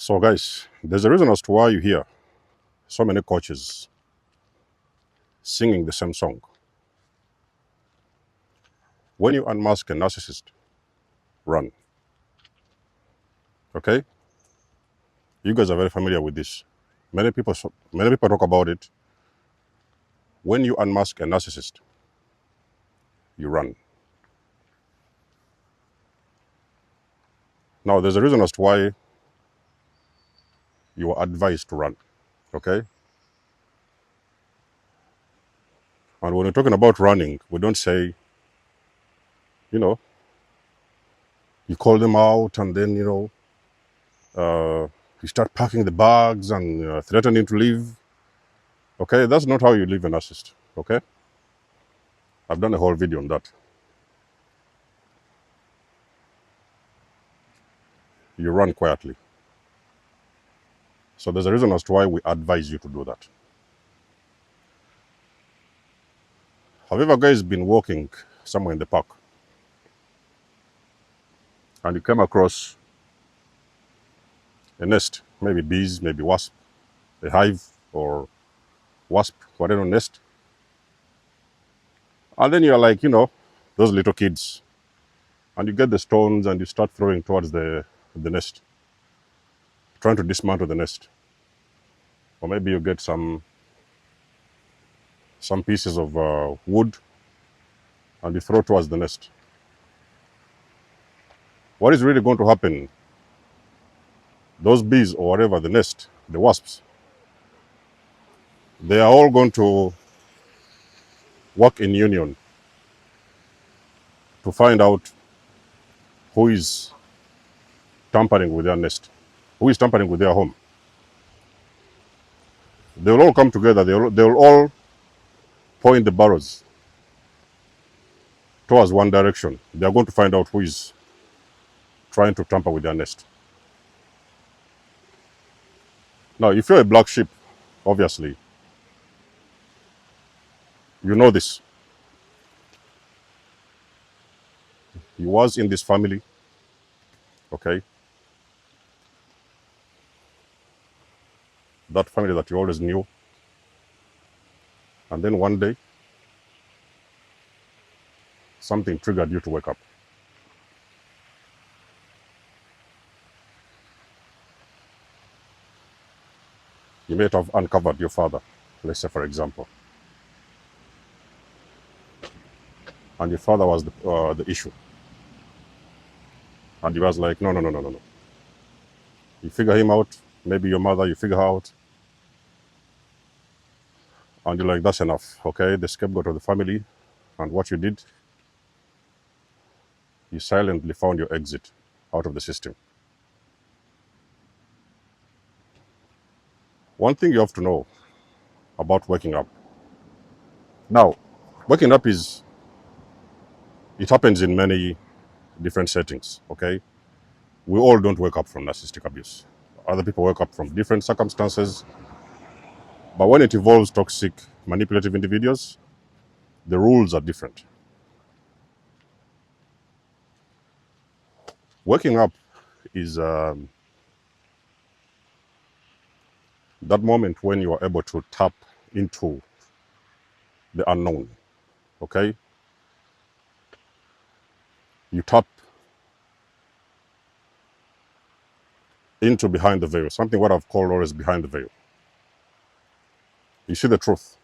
So guys, there's a reason as to why you hear so many coaches singing the same song. When you unmask a narcissist, run. Okay? You guys are very familiar with this. Many people talk about it. When you unmask a narcissist, you run. Now, there's a reason as to why you are advised to run. Okay? And when we're talking about running, we don't say, you know, you call them out and then, you start packing the bags and threatening to leave. Okay? That's not how you leave a narcissist. Okay? I've done a whole video on that. You run quietly. So there's a reason as to why we advise you to do that. Have you ever guys been walking somewhere in the park and you came across a nest, maybe bees, maybe wasp, a hive or wasp, whatever nest, and then you're like, those little kids, and you get the stones and you start throwing towards the nest, trying to dismantle the nest, or maybe you get some pieces of wood and you throw towards the nest. What is really going to happen? Those bees or whatever, the nest, the wasps, they are all going to work in union to find out who is tampering with their nest, who is tampering with their home. They will all come together. They will all point the barrels towards one direction. They are going to find out who is trying to tamper with their nest. Now, if you're a black sheep, obviously, you know this. He was in this family, okay? That family that you always knew. And then one day, something triggered you to wake up. You may have uncovered your father, let's say, for example. And your father was the issue. And he was like, no, no, no, no, no, no. You figure him out, maybe your mother, you figure her out. And you're like, that's enough, okay? The scapegoat of the family. And what you did, you silently found your exit out of the system. One thing you have to know about waking up. Now, waking up it happens in many different settings, okay? We all don't wake up from narcissistic abuse. Other people wake up from different circumstances. But when it involves toxic, manipulative individuals, the rules are different. Waking up is that moment when you are able to tap into the unknown, okay? You tap into behind the veil, something what I've called always behind the veil. You see the truth.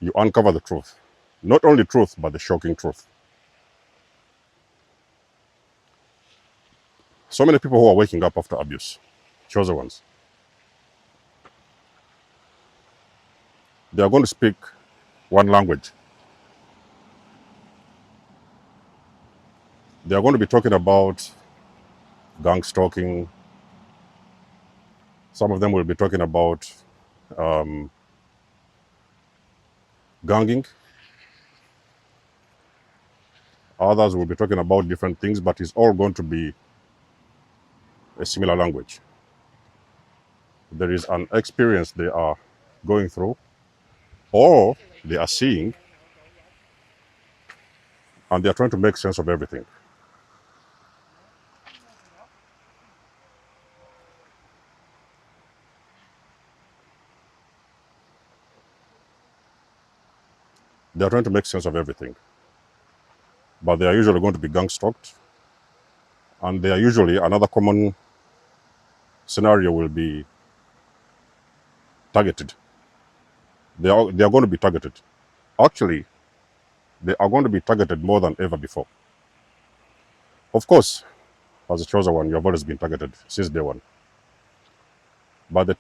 You uncover the truth. Not only truth, but the shocking truth. So many people who are waking up after abuse, chosen ones, they are going to speak one language. They are going to be talking about gang stalking. Some of them will be talking about ganging. Others will be talking about different things, but it's all going to be a similar language. There is an experience they are going through, or they are seeing, and they are trying to make sense of everything. They are trying to make sense of everything. But they are usually going to be gang stalked. And they are usually, another common scenario will be targeted. They are going to be targeted. Actually, they are going to be targeted more than ever before. Of course, as a chosen one, you have always been targeted since day one. But the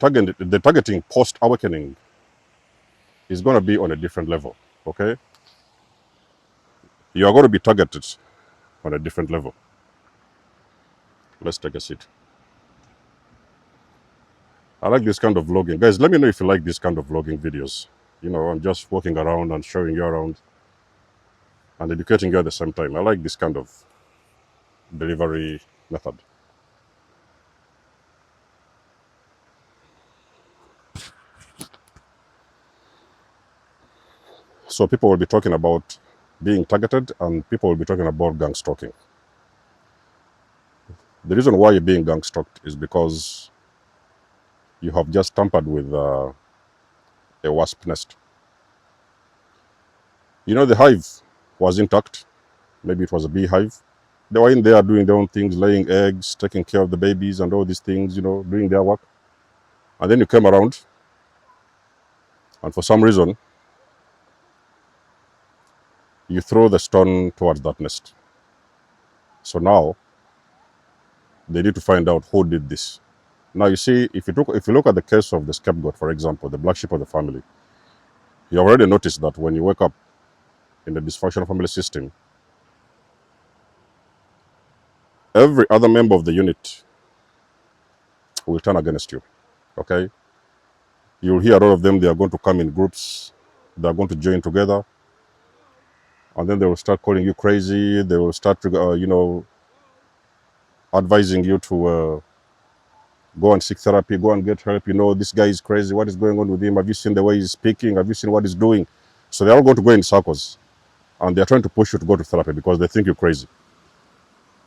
targeting post-awakening is going to be on a different level, okay? You are going to be targeted on a different level. Let's take a seat. I like this kind of vlogging. Guys, let me know if you like this kind of vlogging videos. You know, I'm just walking around and showing you around and educating you at the same time. I like this kind of delivery method. So people will be talking about being targeted and people will be talking about gang stalking. The reason why you're being gang stalked is because you have just tampered with a wasp nest. You know, the hive was intact. Maybe it was a beehive. They were in there doing their own things, laying eggs, taking care of the babies and all these things, you know, doing their work. And then you came around and for some reason, you throw the stone towards that nest. So now, they need to find out who did this. Now you see, if you look at the case of the scapegoat, for example, the black sheep of the family, you already noticed that when you wake up in the dysfunctional family system, every other member of the unit will turn against you. Okay? You'll hear a lot of them, they are going to come in groups, they are going to join together, and then they will start calling you crazy, they will start, advising you to go and seek therapy, go and get help. You know, this guy is crazy. What is going on with him? Have you seen the way he's speaking? Have you seen what he's doing? So they're all going to go in circles and they're trying to push you to go to therapy because they think you're crazy.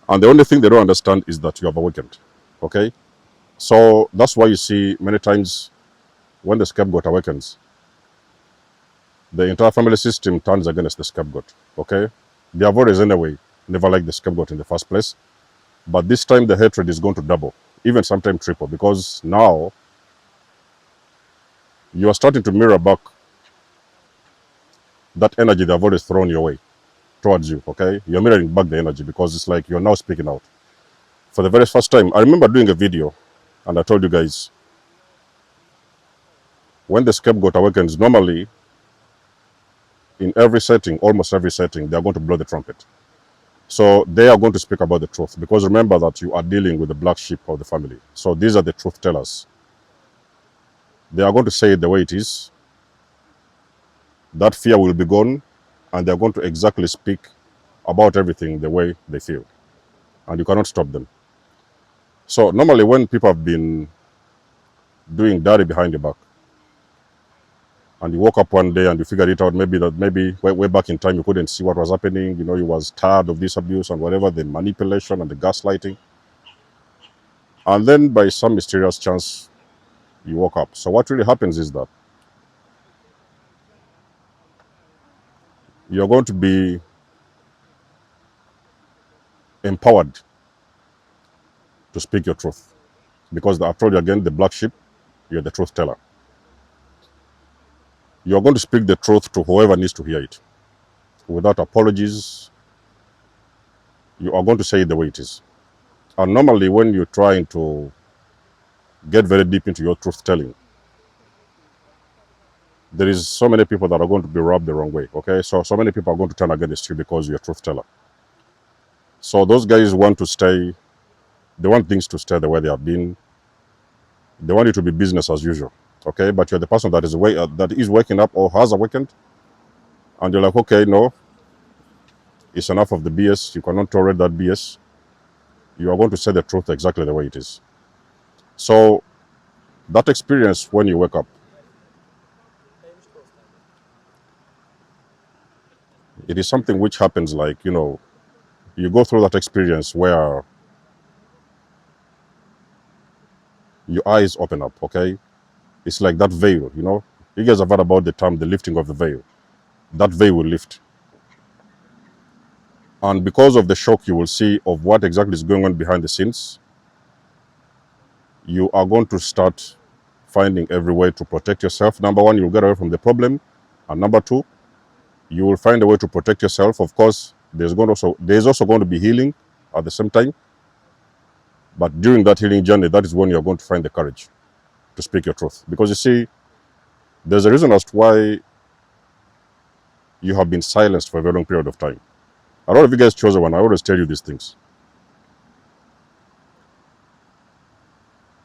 And the only thing they don't understand is that you have awakened. Okay? So that's why you see many times when the scapegoat awakens, the entire family system turns against the scapegoat. Okay? They have always, anyway, never liked the scapegoat in the first place. But this time the hatred is going to double, even sometimes triple, because now you are starting to mirror back that energy they've always thrown your way towards you, okay? You're mirroring back the energy because it's like you're now speaking out. For the very first time, I remember doing a video and I told you guys, when the scapegoat awakens, normally in every setting, almost every setting, they're going to blow the trumpet. So they are going to speak about the truth because remember that you are dealing with the black sheep of the family. So these are the truth tellers. They are going to say it the way it is. That fear will be gone and they're going to exactly speak about everything the way they feel. And you cannot stop them. So normally when people have been doing dirty behind your back, and you woke up one day and you figured it out, maybe way back in time you couldn't see what was happening, you know, you was tired of this abuse and whatever, the manipulation and the gaslighting. And then by some mysterious chance, you woke up. So what really happens is that you're going to be empowered to speak your truth. Because I've told you again, the black sheep, you're the truth teller. You're going to speak the truth to whoever needs to hear it. Without apologies, you are going to say it the way it is. And normally when you're trying to get very deep into your truth telling, there is so many people that are going to be rubbed the wrong way, okay? So many people are going to turn against you because you're a truth teller. So those guys want to stay, they want things to stay the way they have been. They want it to be business as usual, okay? But you're the person that is waking up or has awakened, and you're like, okay, no, it's enough of the BS. You cannot tolerate that BS. You are going to say the truth exactly the way it is. So that experience when you wake up, it is something which happens like, you know, you go through that experience where your eyes open up, okay? It's like that veil, you know? You guys have heard about the term, the lifting of the veil. that veil will lift. And because of the shock you will see of what exactly is going on behind the scenes, you are going to start finding every way to protect yourself. Number one, you'll get away from the problem. And number two, you will find a way to protect yourself. Of course, there's also going to be healing at the same time. But during that healing journey, that is when you're going to find the courage to speak your truth. Because you see, there's a reason as to why you have been silenced for a very long period of time. A lot of you guys chose one. I always tell you these things.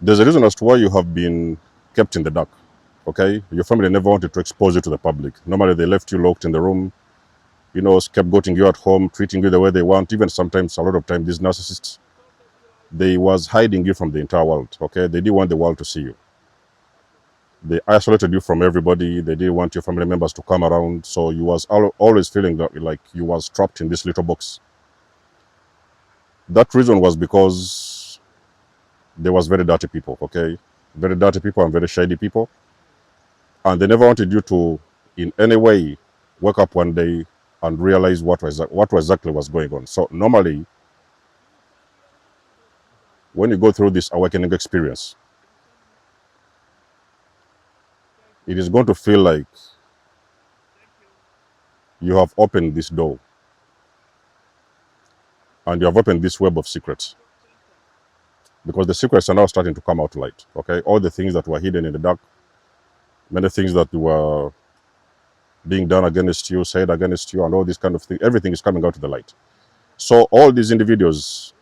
There's a reason as to why you have been kept in the dark. Okay? Your family never wanted to expose you to the public. Normally, they left you locked in the room, scapegoating you at home, treating you the way they want. Even sometimes, a lot of times, these narcissists, they was hiding you from the entire world. Okay? They didn't want the world to see you. They isolated you from everybody. They didn't want your family members to come around. So you was always feeling that, like you was trapped in this little box. That reason was because there was very dirty people, okay? Very dirty people and very shady people. And they never wanted you to, in any way, wake up one day and realize what exactly was going on. So normally, when you go through this awakening experience, it is going to feel like you have opened this door and you have opened this web of secrets, because the secrets are now starting to come out to light. Okay, all the things that were hidden in the dark, many things that were being done against you, said against you, and all this kind of thing, everything is coming out to the light. So all these individuals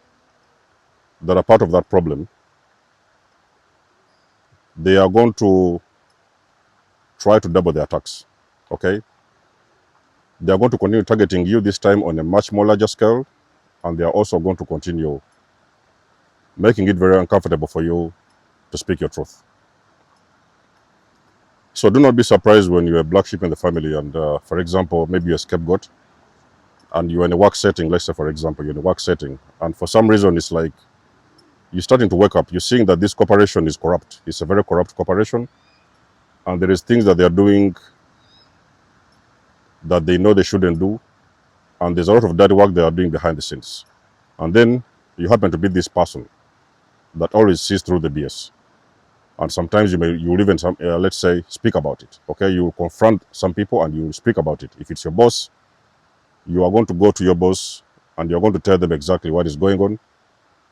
that are part of that problem, they are going to try to double their attacks. Okay, they are going to continue targeting you, this time on a much more larger scale, and they are also going to continue making it very uncomfortable for you to speak your truth. So do not be surprised when you're a black sheep in the family and, for example, maybe you're a scapegoat and you're in a work setting. Let's say, for example, you're in a work setting, and for some reason it's like you're starting to wake up. You're seeing that this corporation is corrupt. It's a very corrupt corporation, and there is things that they are doing that they know they shouldn't do, and there's a lot of dirty work they are doing behind the scenes. And then you happen to be this person that always sees through the BS. And sometimes you'll even let's say speak about it. Okay, you confront some people and you speak about it. If it's your boss, you are going to go to your boss and you're going to tell them exactly what is going on,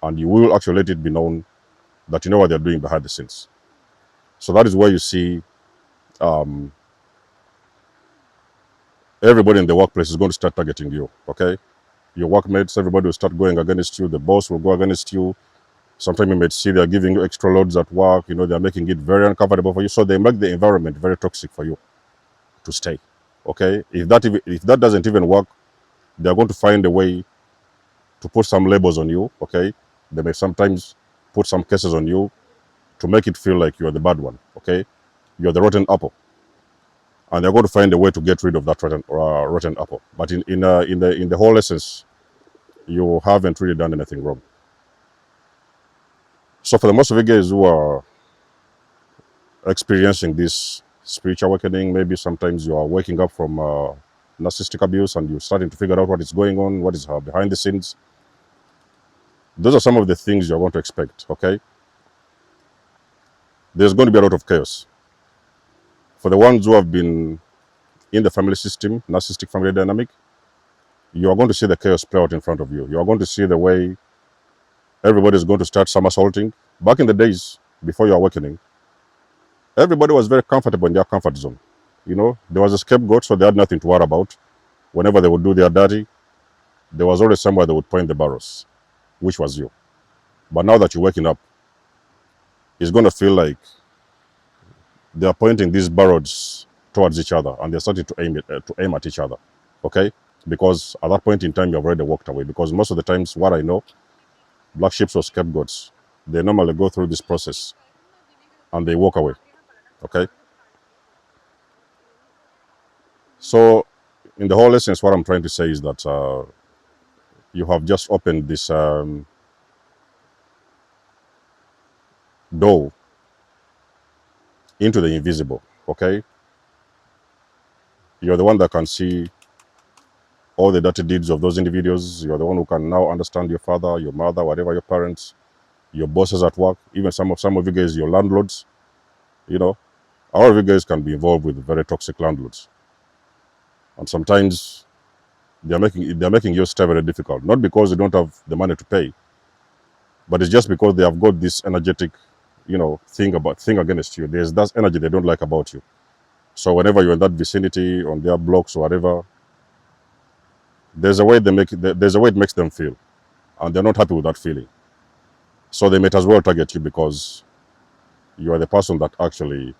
and you will actually let it be known that you know what they're doing behind the scenes. So that is where you see everybody in the workplace is going to start targeting you. Okay, your workmates, everybody will start going against you. The boss will go against you. Sometimes you might see they're giving you extra loads at work. They're making it very uncomfortable for you. So they make the environment very toxic for you to stay. Okay, if that doesn't even work, they're going to find a way to put some labels on you. Okay, they may sometimes put some cases on you to make it feel like you're the bad one. Okay, you're the rotten apple, and they're going to find a way to get rid of that rotten apple. But in the whole essence, you haven't really done anything wrong. So for the most of you guys who are experiencing this spiritual awakening, maybe sometimes you are waking up from narcissistic abuse and you're starting to figure out what is going on, what is behind the scenes. Those are some of the things you're going to expect. Okay, there's going to be a lot of chaos. For the ones who have been in the family system, narcissistic family dynamic, you are going to see the chaos play out in front of you. You are going to see the way everybody is going to start somersaulting. Back in the days before your awakening, everybody was very comfortable in their comfort zone. There was a scapegoat, so they had nothing to worry about. Whenever they would do their dirty, there was always somewhere they would point the barrels, which was you. But now that you're waking up, it's going to feel like they are pointing these barrels towards each other and they're starting to aim at each other. Okay? Because at that point in time, you've already walked away. Because most of the times, what I know, black sheep or scapegoats, they normally go through this process and they walk away. Okay? So, in the whole essence, what I'm trying to say is that you have just opened this door into the invisible. Okay? You're the one that can see all the dirty deeds of those individuals. You're the one who can now understand your father, your mother, whatever, your parents, your bosses at work, even some of you guys, your landlords. You know, a lot of you guys can be involved with very toxic landlords, and sometimes they're making your stay very difficult. Not because they don't have the money to pay, but it's just because they have got this energetic, thing against you. There's that energy they don't like about you. So whenever you're in that vicinity, on their blocks or whatever, there's a way it makes them feel, and they're not happy with that feeling. So they might as well target you because you are the person that actually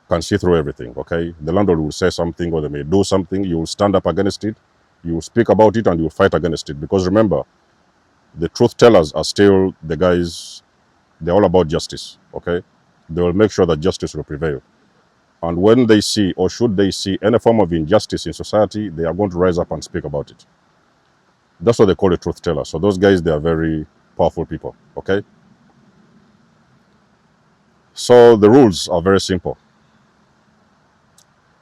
can see through everything. Okay, the landlord will say something, or they may do something. You will stand up against it. You will speak about it, and you will fight against it. Because remember, the truth tellers are still the guys. They're all about justice. Okay, they will make sure that justice will prevail. And when they see, or should they see, any form of injustice in society, they are going to rise up and speak about it. That's what they call a truth teller. So those guys, they are very powerful people. Okay. So the rules are very simple.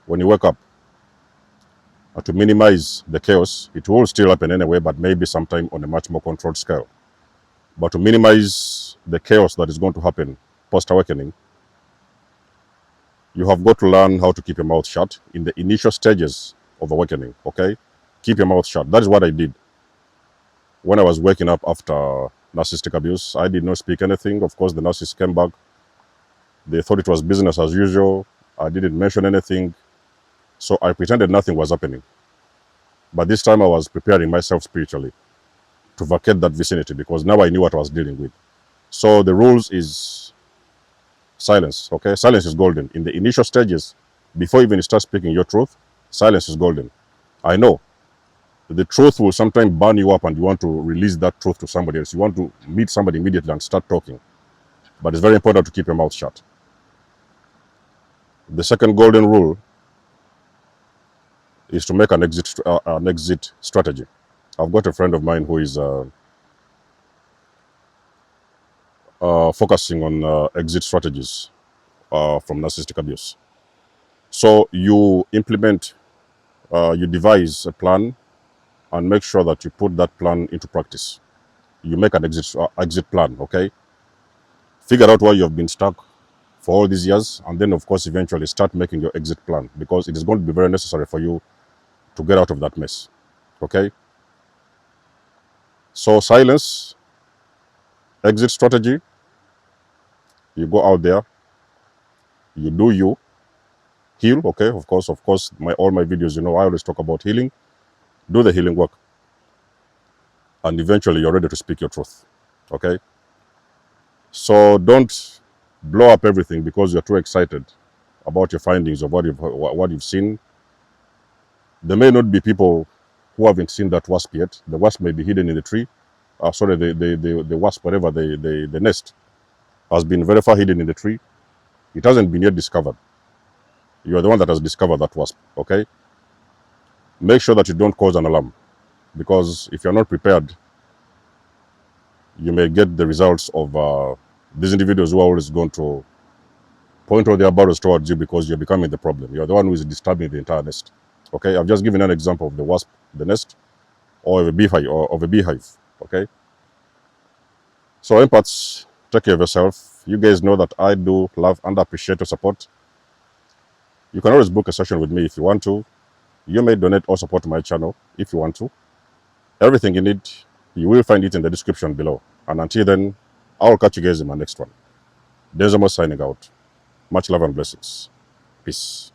When you wake up, to minimize the chaos, it will still happen anyway, but maybe sometime on a much more controlled scale. But to minimize the chaos that is going to happen post-awakening, you have got to learn how to keep your mouth shut in the initial stages of awakening, okay? Keep your mouth shut. That is what I did. When I was waking up after narcissistic abuse, I did not speak anything. Of course, the narcissists came back. They thought it was business as usual. I didn't mention anything. So I pretended nothing was happening. But this time I was preparing myself spiritually to vacate that vicinity because now I knew what I was dealing with. So the rules is silence, okay? Silence is golden. In the initial stages, before even you start speaking your truth, silence is golden. I know the truth will sometimes burn you up and you want to release that truth to somebody else. You want to meet somebody immediately and start talking. But it's very important to keep your mouth shut. The second golden rule is to make an exit strategy. I've got a friend of mine who is focusing on exit strategies from narcissistic abuse. So you implement, you devise a plan and make sure that you put that plan into practice. You make an exit plan, okay? Figure out why you have been stuck for all these years, and then, of course, eventually start making your exit plan because it is going to be very necessary for you to get out of that mess, okay? So silence, exit strategy, you go out there, you do you, heal, okay? Of course, all my videos, I always talk about healing. Do the healing work. And eventually you're ready to speak your truth, okay? So don't blow up everything because you're too excited about your findings of what you've seen. There may not be people who haven't seen that wasp yet. The wasp may be hidden in the tree. The wasp, whatever, the nest has been very far hidden in the tree. It hasn't been yet discovered. You are the one that has discovered that wasp, okay? Make sure that you don't cause an alarm because if you're not prepared, you may get the results of these individuals who are always going to point all their barrels towards you because you're becoming the problem. You're the one who is disturbing the entire nest. Okay, I've just given an example of the wasp, the nest, or of a beehive. Okay. So empaths, take care of yourself. You guys know that I do love and appreciate your support. You can always book a session with me if you want to. You may donate or support my channel if you want to. Everything you need, you will find it in the description below. And until then, I'll catch you guys in my next one. Desmos signing out. Much love and blessings. Peace.